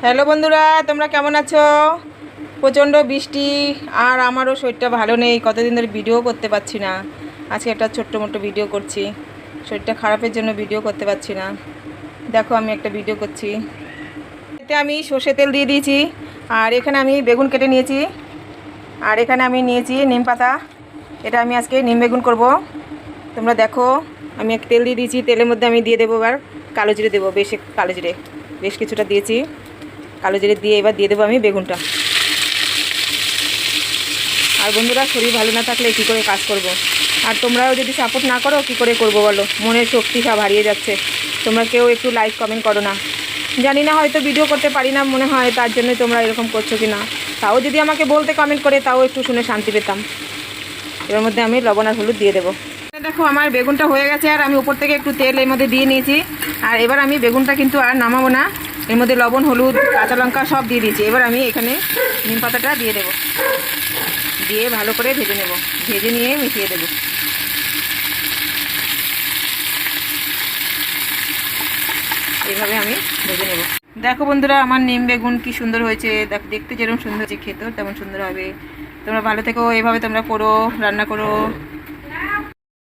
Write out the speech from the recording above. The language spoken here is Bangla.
হ্যালো বন্ধুরা, তোমরা কেমন আছো? প্রচণ্ড বৃষ্টি আর আমারও শরীরটা ভালো নেই, কতদিন ধরে ভিডিও করতে পারছি না। আজকে একটা ছোট্ট মোটো ভিডিও করছি, শরীরটা খারাপের জন্য ভিডিও করতে পারছি না। দেখো আমি একটা ভিডিও করছি। এতে আমি সর্ষে তেল দিয়ে দিয়েছি, আর এখানে আমি বেগুন কেটে নিয়েছি, আর এখানে আমি নিয়েছি নিম পাতা। এটা আমি আজকে নিম বেগুন করব। তোমরা দেখো, আমি এক তেল দিয়ে দিয়েছি, তেলের মধ্যে আমি দিয়ে দেবো এবার কালো জিরে দেবো, কালো জিরে বেশ কিছুটা দিয়েছি। কালো জিরে দিয়ে এবার দিয়ে দেবো আমি বেগুনটা। আর বন্ধুরা, শরীর ভালো না থাকলে কী করে কাজ করব। আর তোমরাও যদি সাপোর্ট না করো কী করে করব বলো? মনের শক্তি সব হারিয়ে যাচ্ছে। তোমরা কেউ একটু লাইক কমেন্ট করো না। জানি না, হয়তো ভিডিও করতে পারি না মনে হয়, তার জন্যই তোমরা এরকম করছো কি না। তাও যদি আমাকে বলতে কমেন্ট করে, তাও একটু শুনে শান্তি পেতাম। এর মধ্যে আমি লবণ আর হলুদ দিয়ে দেবো। দেখো আমার বেগুনটা হয়ে গেছে, আর আমি উপর থেকে একটু তেল এর মধ্যে দিয়ে নিয়েছি। আর এবার আমি বেগুনটা কিন্তু আর নামাবো না, এর মধ্যে লবণ হলুদ কাঁচা লঙ্কা সব দিয়ে দিয়েছি। এবার আমি এখানে নিম পাতাটা দিয়ে দেবো, দিয়ে ভালো করে ভেজে নেব, ভেজে নিয়ে মিশিয়ে দেবো। এইভাবে আমি ভেজে নেব। দেখো বন্ধুরা, আমার নিম বেগুন কি সুন্দর হয়েছে। দেখতে যেরকম সুন্দর হয়েছে, খেতেও তেমন সুন্দর হবে। তোমরা ভালো থেকো, এইভাবে তোমরা করো, রান্না করো।